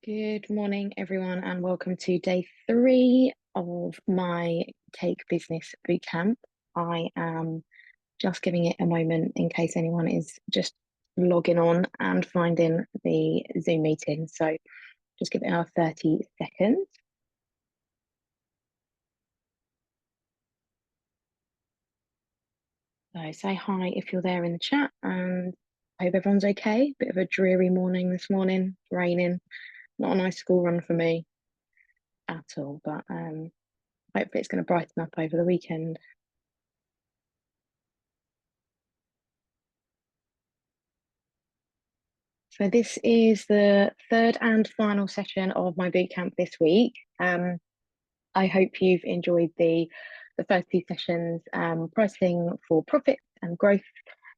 Good morning, everyone, and welcome to day 3 of my Cake Business Bootcamp. I am just giving it a moment in case anyone is just logging on and finding the Zoom meeting. So just give it our 30 seconds. So say hi if you're there in the chat, and I hope everyone's okay. Bit of a dreary morning this morning, raining. Not a nice school run for me at all, but hopefully it's going to brighten up over the weekend. So this is the third and final session of my bootcamp this week. I hope you've enjoyed the first 2 sessions, pricing for profit and growth,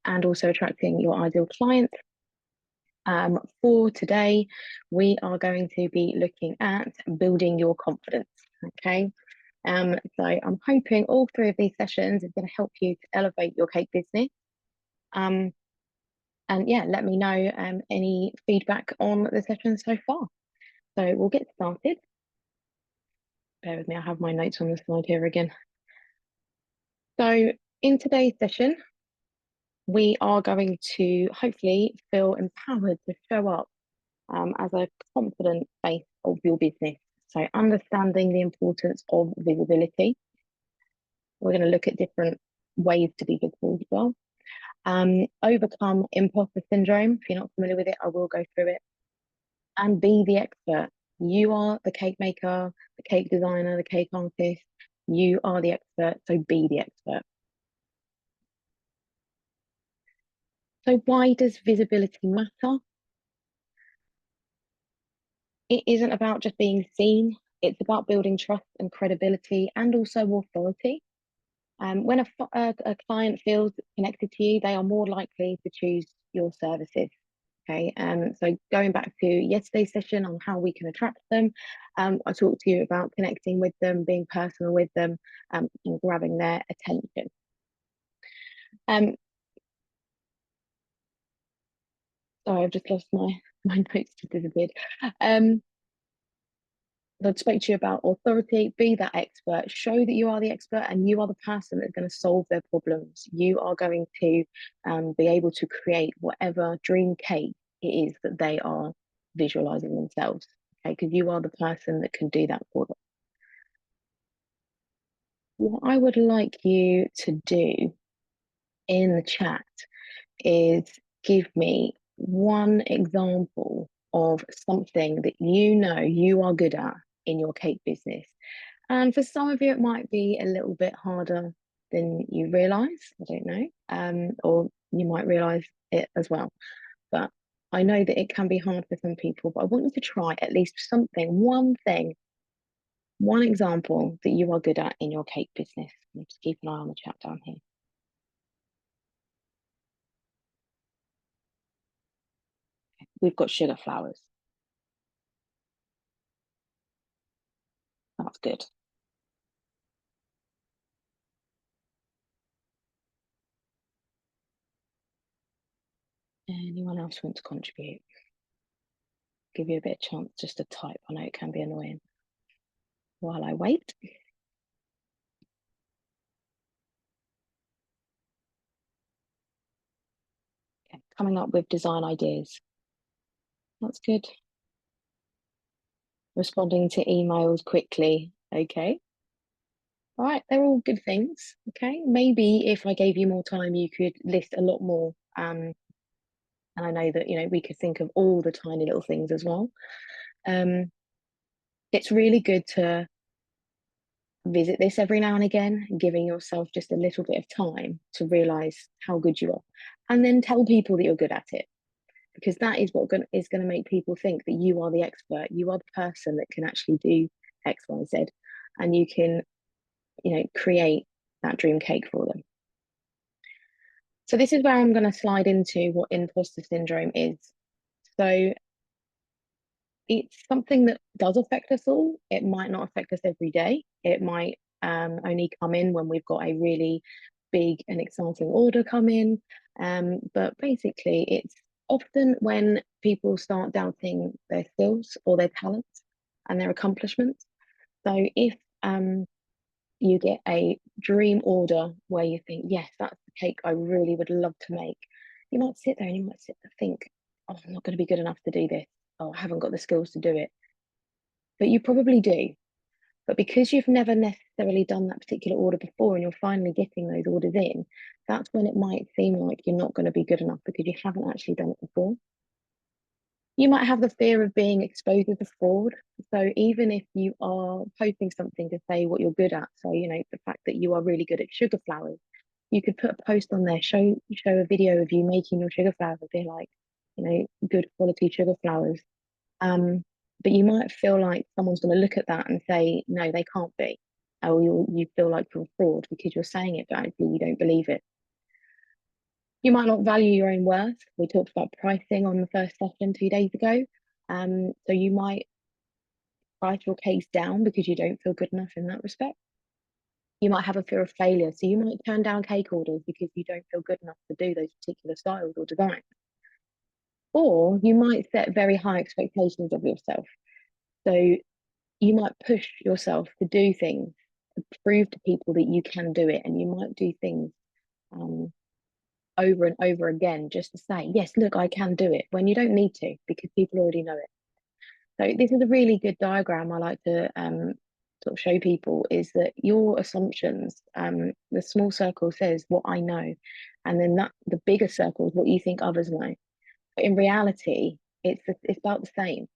and also attracting your ideal client. For today, we are going to be looking at building your confidence. Okay. So I'm hoping all 3 of these sessions is going to help you to elevate your cake business. And yeah, let me know any feedback on the session so far. So we'll get started. Bear with me, I have my notes on the slide here again. So in today's session, we are going to hopefully feel empowered to show up as a confident face of your business. So understanding the importance of visibility. We're going to look at different ways to be visible as well. Overcome imposter syndrome. If you're not familiar with it, I will go through it. And be the expert. You are the cake maker, the cake designer, the cake artist. You are the expert, so be the expert. So why does visibility matter? It isn't about just being seen. It's about building trust and credibility and also authority. When a client feels connected to you, they are more likely to choose your services. Okay, so going back to yesterday's session on how we can attract them, I talked to you about connecting with them, being personal with them, and grabbing their attention. Sorry, I've just lost my notes, just disappeared. I spoke to you about authority, be that expert, show that you are the expert and you are the person that's going to solve their problems. You are going to be able to create whatever dream cake it is that they are visualizing themselves. Okay, because you are the person that can do that for them. What I would like you to do in the chat is give me one example of something that you know you are good at in your cake business. And for some of you, it might be a little bit harder than you realize. I don't know. Or you might realize it as well. But I know that it can be hard for some people, but I want you to try at least something, one thing, one example that you are good at in your cake business. Just keep an eye on the chat down here. We've got sugar flowers. That's good. Anyone else want to contribute? Give you a bit of chance just to type. I know it can be annoying. While I wait. Okay, coming up with design ideas. That's good. Responding to emails quickly. Okay. All right, they're all good things. Okay. Maybe if I gave you more time, you could list a lot more. And I know that, we could think of all the tiny little things as well. It's really good to visit this every now and again, giving yourself just a little bit of time to realize how good you are. And then tell people that you're good at it. Because that is what is going to make people think that you are the expert. You are the person that can actually do X, Y, Z, and you can, create that dream cake for them. So this is where I'm going to slide into what imposter syndrome is. So it's something that does affect us all. It might not affect us every day. It might only come in when we've got a really big and exciting order come in. But basically, often when people start doubting their skills or their talents and their accomplishments. So if you get a dream order where you think, yes, that's the cake I really would love to make, you might sit there and you might sit and think, oh, I'm not going to be good enough to do this. Oh, I haven't got the skills to do it. But you probably do. But because you've never necessarily done that particular order before and you're finally getting those orders in, that's when it might seem like you're not going to be good enough because you haven't actually done it before. You might have the fear of being exposed to fraud. So even if you are posting something to say what you're good at, so the fact that you are really good at sugar flowers, you could put a post on there, show a video of you making your sugar flowers and be like, good quality sugar flowers. But you might feel like someone's going to look at that and say, no, they can't be. Or you feel like you're a fraud because you're saying it, but actually you don't believe it. You might not value your own worth. We talked about pricing on the first session 2 days ago. So you might price your case down because you don't feel good enough in that respect. You might have a fear of failure. So you might turn down cake orders because you don't feel good enough to do those particular styles or designs. Or you might set very high expectations of yourself. So you might push yourself to do things to prove to people that you can do it. And you might do things over and over again just to say, yes, look, I can do it, when you don't need to because people already know it. So this is a really good diagram I like to sort of show people, is that your assumptions, the small circle says what I know, and then the bigger circle is what you think others know. But in reality, it's about the same.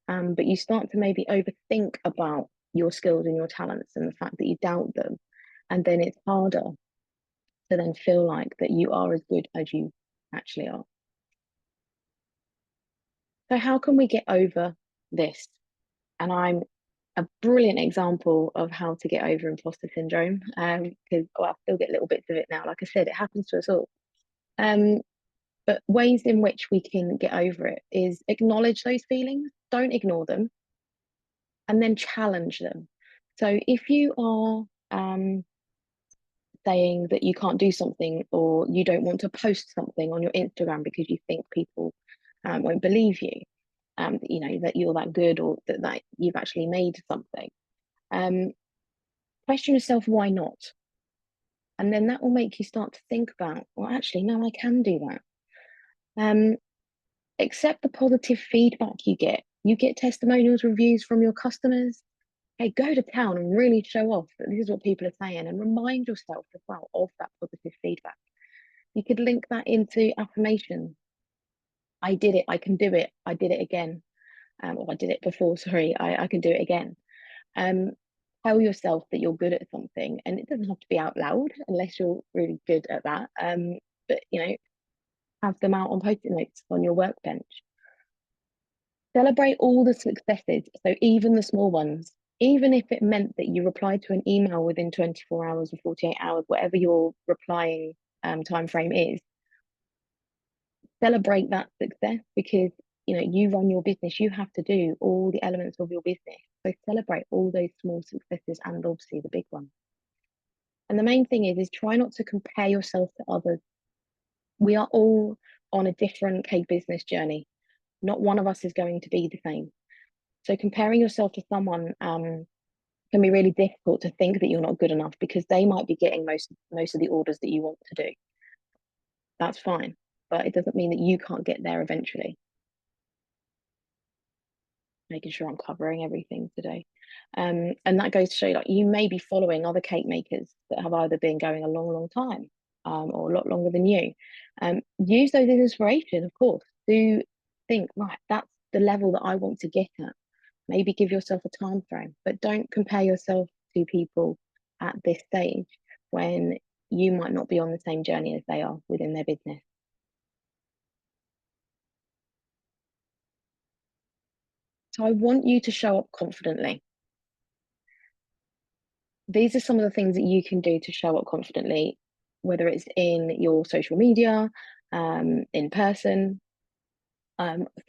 But you start to maybe overthink about your skills and your talents and the fact that you doubt them. And then it's harder to then feel like that you are as good as you actually are. So how can we get over this? And I'm a brilliant example of how to get over imposter syndrome, because I still get little bits of it now. Like I said, it happens to us all. Um, but ways in which we can get over it is acknowledge those feelings, don't ignore them, and then challenge them. So if you are saying that you can't do something or you don't want to post something on your Instagram because you think people won't believe you, that you're that good or that you've actually made something. Question yourself, why not? And then that will make you start to think about, well, actually, no, I can do that. Accept the positive feedback you get. You get testimonials, reviews from your customers. Hey, go to town and really show off that this is what people are saying, and remind yourself as well of that positive feedback. You could link that into affirmation. I did it. I can do it. I did it again. Or I did it before. Sorry, I can do it again. Um, Tell yourself that you're good at something, and it doesn't have to be out loud unless you're really good at that. But have them out on post-it notes on your workbench. Celebrate all the successes, so even the small ones. Even if it meant that you replied to an email within 24 hours or 48 hours, whatever your replying time frame is, celebrate that success because you run your business, you have to do all the elements of your business. So celebrate all those small successes and obviously the big ones. And the main thing is try not to compare yourself to others. We are all on a different cake business journey. Not one of us is going to be the same. So comparing yourself to someone can be really difficult to think that you're not good enough because they might be getting most of the orders that you want to do. That's fine, but it doesn't mean that you can't get there eventually. Making sure I'm covering everything today. And that goes to show like you may be following other cake makers that have either been going a long time or a lot longer than you. Use those as inspiration, of course. Do think, right, that's the level that I want to get at. Maybe give yourself a time frame, but don't compare yourself to people at this stage when you might not be on the same journey as they are within their business. So I want you to show up confidently. These are some of the things that you can do to show up confidently, whether it's in your social media, in person,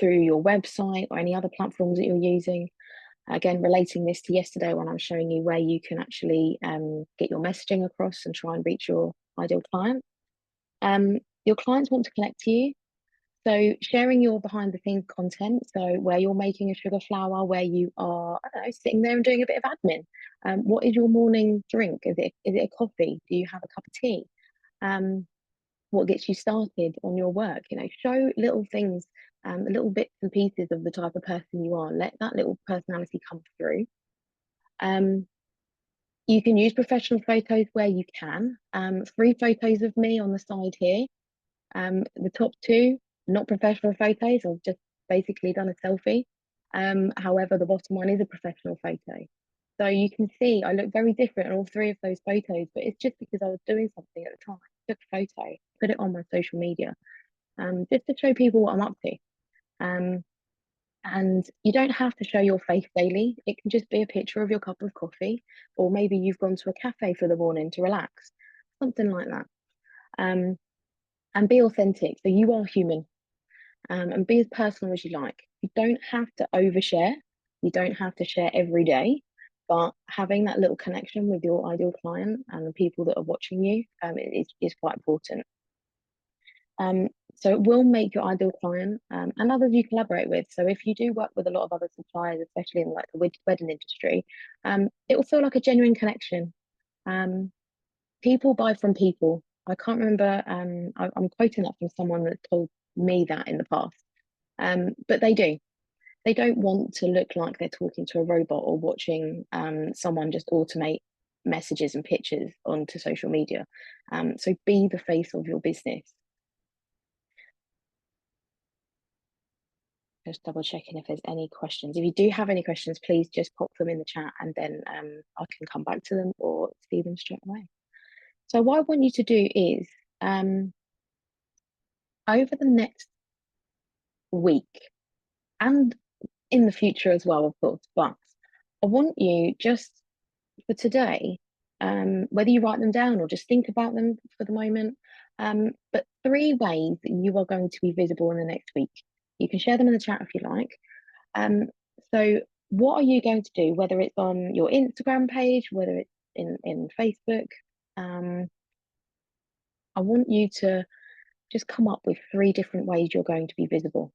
through your website or any other platforms that you're using. Again, relating this to yesterday when I was showing you where you can actually get your messaging across and try and reach your ideal client. Your clients want to connect to you. So sharing your behind the scenes content, so where you're making a sugar flour, where you are, I don't know, sitting there and doing a bit of admin. What is your morning drink? Is it a coffee? Do you have a cup of tea? Um, what gets you started on your work? Show little things, little bits and pieces of the type of person you are. Let that little personality come through. Um, you can use professional photos where you can. Three photos of me on the side here. The top two, not professional photos. I've just basically done a selfie. However, the bottom one is a professional photo. So you can see I look very different in all three of those photos, but it's just because I was doing something at the time. I took a photo, put it on my social media, just to show people what I'm up to. Um, and you don't have to show your face daily. It can just be a picture of your cup of coffee, or maybe you've gone to a cafe for the morning to relax, something like that. Um, and be authentic. So you are human, and be as personal as you like. You don't have to overshare. You don't have to share every day, but having that little connection with your ideal client and the people that are watching you is quite important. Um, so it will make your ideal client and others you collaborate with. So if you do work with a lot of other suppliers, especially in like the wedding industry, it will feel like a genuine connection. Um, People buy from people. I can't remember. I'm quoting that from someone that told me that in the past. But they do. They don't want to look like they're talking to a robot or watching someone just automate messages and pictures onto social media. So be the face of your business. Just double checking if there's any questions. If you do have any questions, please just pop them in the chat and then I can come back to them or see them straight away. So what I want you to do is over the next week and in the future as well, of course, but I want you just for today, whether you write them down or just think about them for the moment, but three ways that you are going to be visible in the next week. You can share them in the chat if you like. Um, so what are you going to do, whether it's on your Instagram page, whether it's in Facebook? I want you to just come up with three different ways you're going to be visible.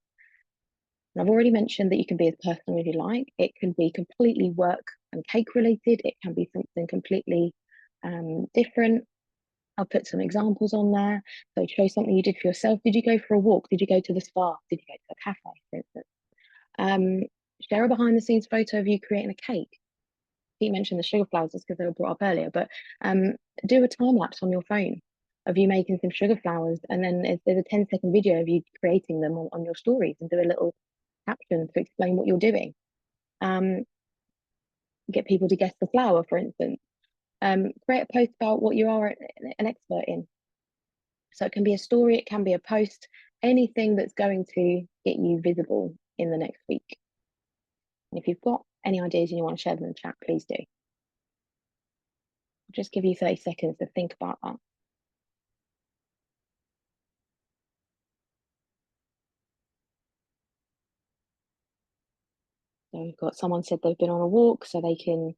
And I've already mentioned that you can be as personal as you like. It can be completely work and cake related. It can be something completely different. I'll put some examples on there. So show something you did for yourself. Did you go for a walk? Did you go to the spa? Did you go to a cafe, for instance? Share a behind the scenes photo of you creating a cake. You mentioned the sugar flowers just because they were brought up earlier, but do a time lapse on your phone of you making some sugar flowers, and then there's a 10-second video of you creating them on your stories, and do a little caption to explain what you're doing. Um, get people to guess the flower, for instance. Create a post about what you are an expert in. So it can be a story, it can be a post, anything that's going to get you visible in the next week. And if you've got any ideas and you want to share them in the chat, please do. I'll just give you 30 seconds to think about that. So we've got someone said they've been on a walk, so they can,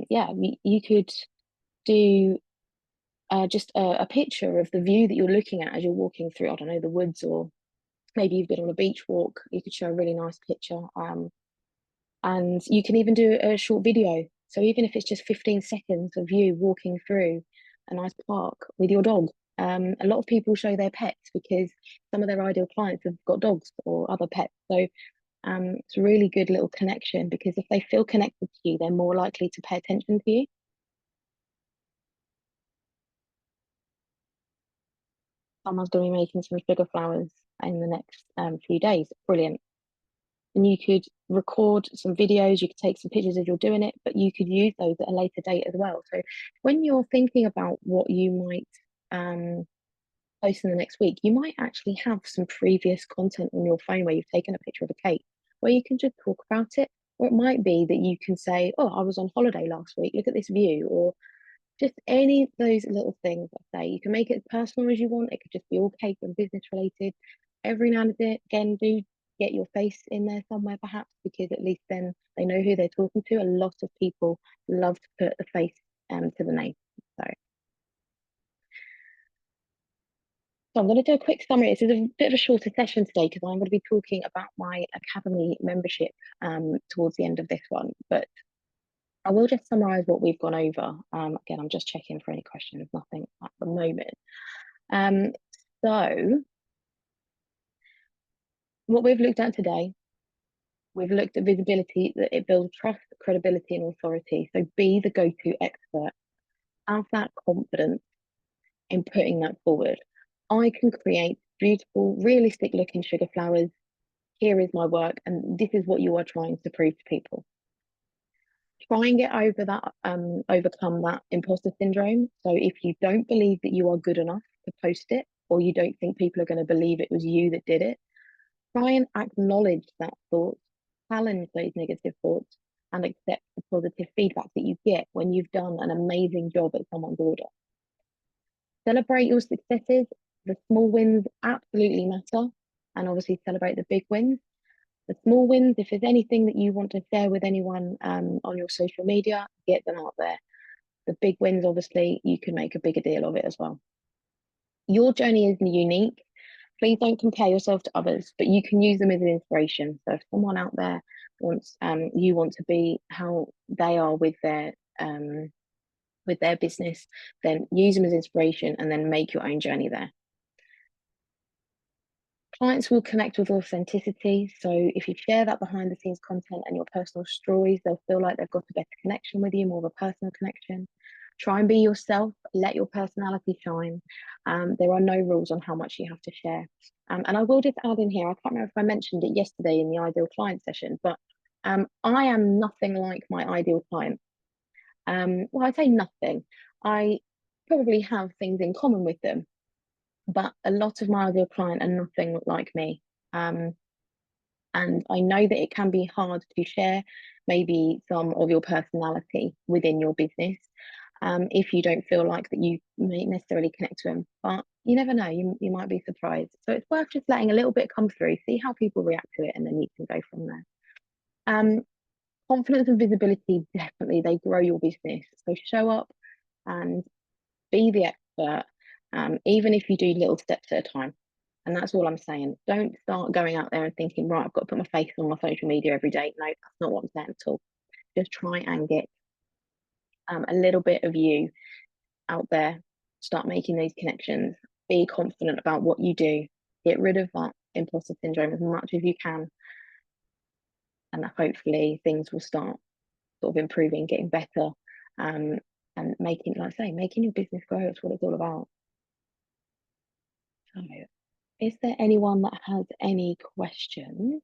yeah, you could do just a picture of the view that you're looking at as you're walking through, I don't know, the woods, or maybe you've been on a beach walk. You could show a really nice picture. And you can even do a short video. So even if it's just 15 seconds of you walking through a nice park with your dog. A lot of people show their pets because some of their ideal clients have got dogs or other pets. So it's a really good little connection, because if they feel connected to you, they're more likely to pay attention to you. Someone's going to be making some sugar flowers in the next few days. Brilliant. And you could record some videos, you could take some pictures as you're doing it, but you could use those at a later date as well. So when you're thinking about what you might post in the next week, you might actually have some previous content on your phone where you've taken a picture of a cake, where you can just talk about it. Or it might be that you can say, oh, I was on holiday last week, look at this view, or just any of those little things. I say you can make it as personal as you want. It could just be all cake and business related. Every now and again, do get your face in there somewhere, perhaps, because at least then they know who they're talking to. A lot of people love to put the face to the name. So I'm going to do a quick summary. This is a bit of a shorter session today because I'm going to be talking about my Academy membership towards the end of this one. But I will just summarize what we've gone over. Again, I'm just checking for any questions, nothing at the moment. So what we've looked at today, we've looked at visibility, that it builds trust, credibility, and authority. So be the go-to expert. Have that confidence in putting that forward. I can create beautiful, realistic looking sugar flowers. Here is my work, and this is what you are trying to prove to people. Try and get over that, overcome that imposter syndrome. So if you don't believe that you are good enough to post it, or you don't think people are going to believe it was you that did it, try and acknowledge that thought, challenge those negative thoughts, and accept the positive feedback that you get when you've done an amazing job at someone's order. Celebrate your successes. The small wins absolutely matter, and obviously celebrate the big wins. The small wins, if there's anything that you want to share with anyone on your social media, get them out there. The big wins, obviously, you can make a bigger deal of it as well. Your journey is unique. Please don't compare yourself to others, but you can use them as an inspiration. So if someone out there wants, you want to be how they are with their business, then use them as inspiration and then make your own journey there. Clients will connect with authenticity. So if you share that behind the scenes content and your personal stories, they'll feel like they've got a better connection with you, more of a personal connection. Try and be yourself, let your personality shine. There are no rules on how much you have to share. And I will just add in here, I can't remember if I mentioned it yesterday in the ideal client session, but I am nothing like my ideal client. Well, I say nothing. I probably have things in common with them, but a lot of my ideal client are nothing like me. And I know that it can be hard to share maybe some of your personality within your business if you don't feel like that you may necessarily connect to them. But you never know, you might be surprised. So it's worth just letting a little bit come through, see how people react to it, and then you can go from there. Confidence and visibility, definitely, they grow your business. So show up and be the expert, even if you do little steps at a time. And that's all I'm saying. Don't start going out there and thinking, right, I've got to put my face on my social media every day. No, that's not what I'm saying at all. Just try and get a little bit of you out there. Start making those connections. Be confident about what you do. Get rid of that imposter syndrome as much as you can. And hopefully things will start sort of improving, getting better, and making, like I say, making your business grow. It's what it's all about. So, is there anyone that has any questions?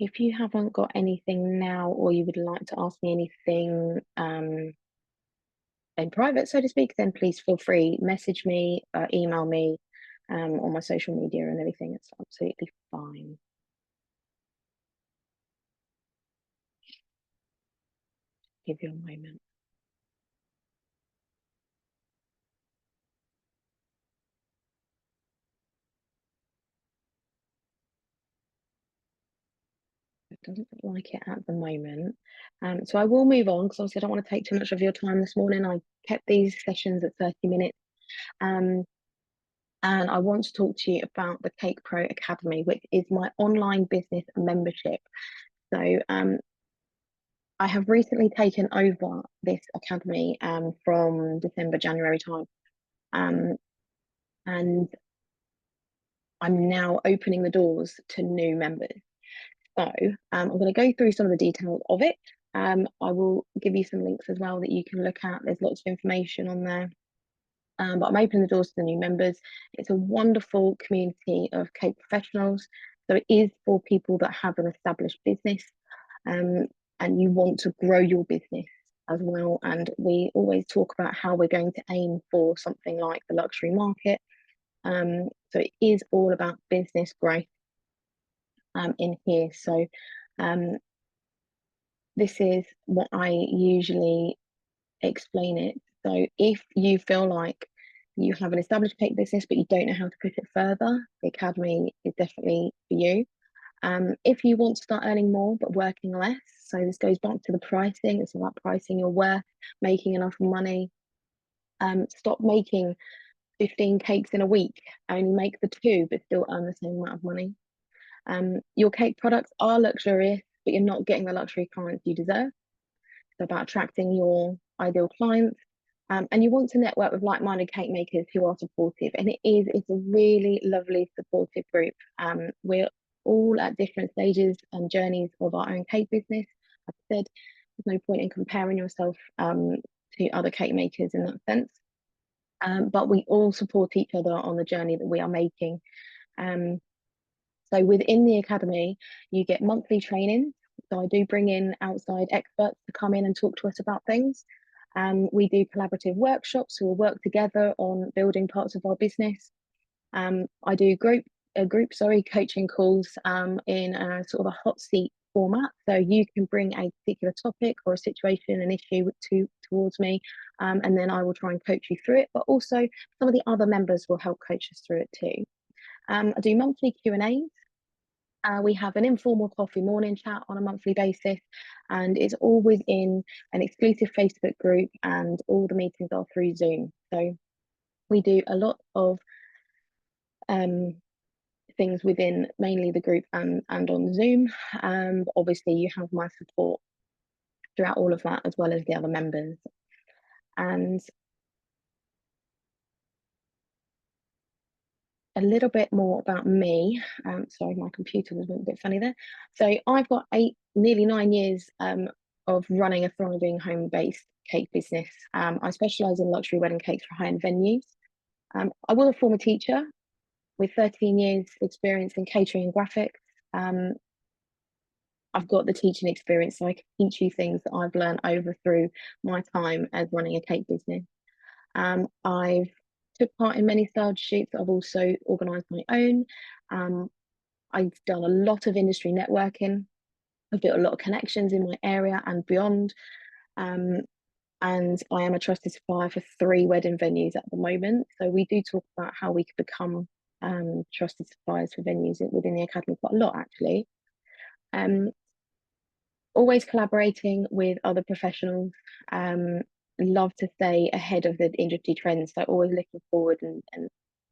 If you haven't got anything now, or you would like to ask me anything in private, so to speak, then please feel free, message me, email me on my social media and everything. It's absolutely fine. Give you a moment. It doesn't look like it at the moment. So I will move on because obviously I don't want to take too much of your time this morning. I kept these sessions at 30 minutes. And I want to talk to you about the Cake Pro Academy, which is my online business membership. So I have recently taken over this academy from December, January time. And I'm now opening the doors to new members. So I'm going to go through some of the details of it. I will give you some links as well that you can look at. There's lots of information on there. But I'm opening the doors to the new members. It's a wonderful community of cake professionals. So it is for people that have an established business and you want to grow your business as well. And we always talk about how we're going to aim for something like the luxury market. So it is all about business growth in here. So this is what I usually explain it. So if you feel like you have an established cake business but you don't know how to push it further, the academy is definitely for you. If you want to start earning more but working less, so this goes back to the pricing. It's about pricing your worth, making enough money. Stop making 15 cakes in a week, only make the two, but still earn the same amount of money. Your cake products are luxurious, but you're not getting the luxury clients you deserve. It's about attracting your ideal clients. And you want to network with like-minded cake makers who are supportive. And it's a really lovely, supportive group. We're all at different stages and journeys of our own cake business. Like I said, there's no point in comparing yourself to other cake makers in that sense. But we all support each other on the journey that we are making. Um, so within the academy, you get monthly training. So I do bring in outside experts to come in and talk to us about things. We do collaborative workshops, so we'll work together on building parts of our business. I do group coaching calls in a sort of a hot seat format. So you can bring a particular topic or a situation, an issue towards me, and then I will try and coach you through it. But also some of the other members will help coach us through it too. I do monthly Q&As. We have an informal coffee morning chat on a monthly basis, and it's all within an exclusive Facebook group, and all the meetings are through Zoom. So we do a lot of things within mainly the group and on Zoom. But obviously you have my support throughout all of that, as well as the other members. And a little bit more about me. Sorry, my computer was a bit funny there. So I've got nearly 9 years of running a thriving home-based cake business. I specialise in luxury wedding cakes for high-end venues. I was a former teacher with 13 years experience in catering and graphics. I've got the teaching experience, so I can teach you things that I've learned over through my time as running a cake business. I've took part in many styled shoots. I've also organised my own. I've done a lot of industry networking. I've built a lot of connections in my area and beyond. And I am a trusted supplier for 3 wedding venues at the moment. So we do talk about how we could become trusted suppliers for venues within the academy quite a lot, actually. Always collaborating with other professionals. Love to stay ahead of the industry trends, so always looking forward and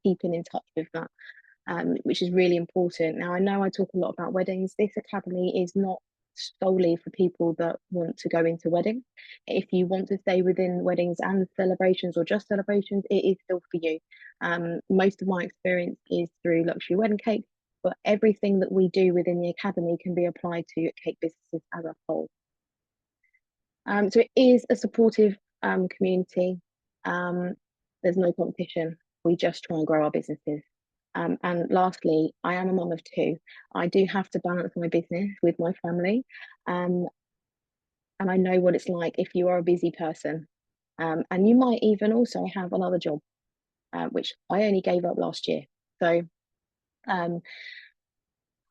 keeping in touch with that, which is really important. Now, I know I talk a lot about weddings. This academy is not solely for people that want to go into weddings. If you want to stay within weddings and celebrations, or just celebrations, it is still for you. Most of my experience is through luxury wedding cakes, but everything that we do within the academy can be applied to cake businesses as a whole. So it is a supportive community. There's no competition. We just try and grow our businesses. And lastly, I am a mum of 2. I do have to balance my business with my family. And I know what it's like if you are a busy person. And you might even also have another job, which I only gave up last year. So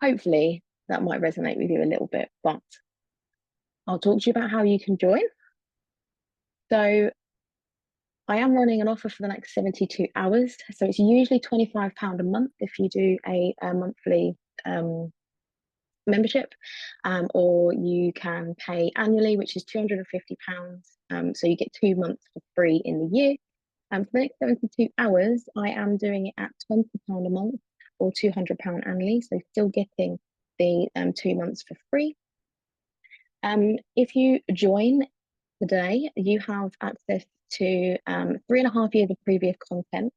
hopefully that might resonate with you a little bit, but I'll talk to you about how you can join. So I am running an offer for the next 72 hours. So it's usually £25 a month if you do a monthly membership, or you can pay annually, which is £250. So you get 2 months for free in the year. For the next 72 hours, I am doing it at £20 a month or £200 annually. So still getting the 2 months for free. If you join today, you have access to 3.5 years of previous content,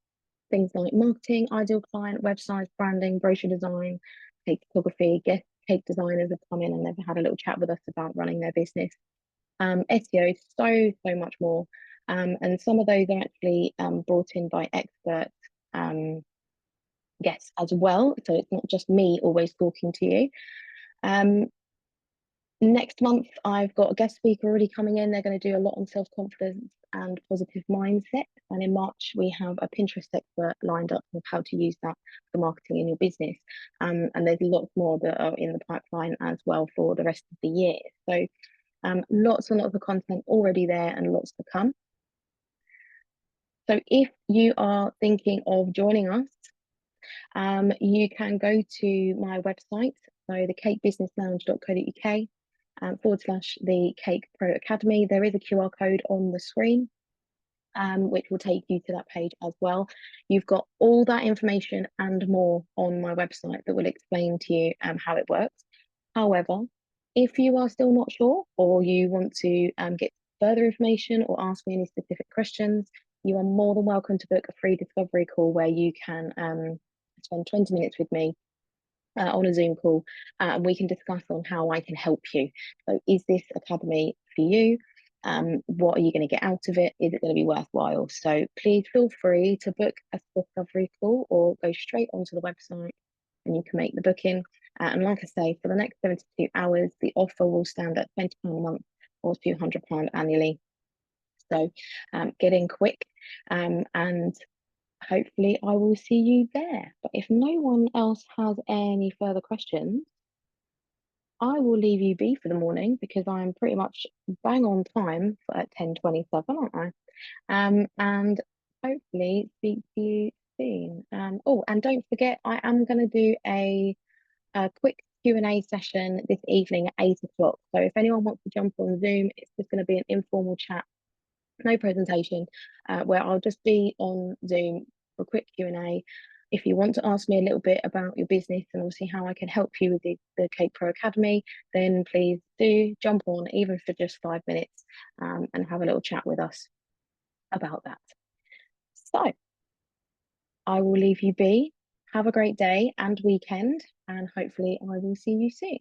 things like marketing, ideal client, websites, branding, brochure design, cake photography. Guest cake designers have come in and they've had a little chat with us about running their business. SEO, so much more. And some of those are actually brought in by expert guests as well. So it's not just me always talking to you. Next month, I've got a guest speaker already coming in. They're going to do a lot on self-confidence and positive mindset. And in March, we have a Pinterest expert lined up of how to use that for marketing in your business. And there's lots more that are in the pipeline as well for the rest of the year. So lots and lots of content already there and lots to come. So if you are thinking of joining us, you can go to my website, so thecakebusinesslounge.co.uk. / the Cake Pro Academy. There is a QR code on the screen. which will take you to that page as well. You've got all that information and more on my website that will explain to you how it works. However, if you are still not sure or you want to get further information or ask me any specific questions, you are more than welcome to book a free discovery call where you can spend 20 minutes with me on a Zoom call, and we can discuss on how I can help you. So, is this academy for you? What are you going to get out of it? Is it going to be worthwhile? So, please feel free to book a discovery call or go straight onto the website and you can make the booking. And like I say, for the next 72 hours, the offer will stand at £20 a month or £200 annually. So, get in quick, and hopefully I will see you there. But if no one else has any further questions, I will leave you be for the morning because I'm pretty much bang on time at 10:27, aren't I? And hopefully speak to you soon. Oh, and don't forget, I am going to do a quick Q&A session this evening at 8 o'clock. So if anyone wants to jump on Zoom, it's just going to be an informal chat, no presentation, where I'll just be on Zoom for a quick Q&A. If you want to ask me a little bit about your business and obviously how I can help you with the Cape Pro Academy, then please do jump on, even for just 5 minutes, and have a little chat with us about that. So I will leave you be. Have a great day and weekend, and hopefully I will see you soon.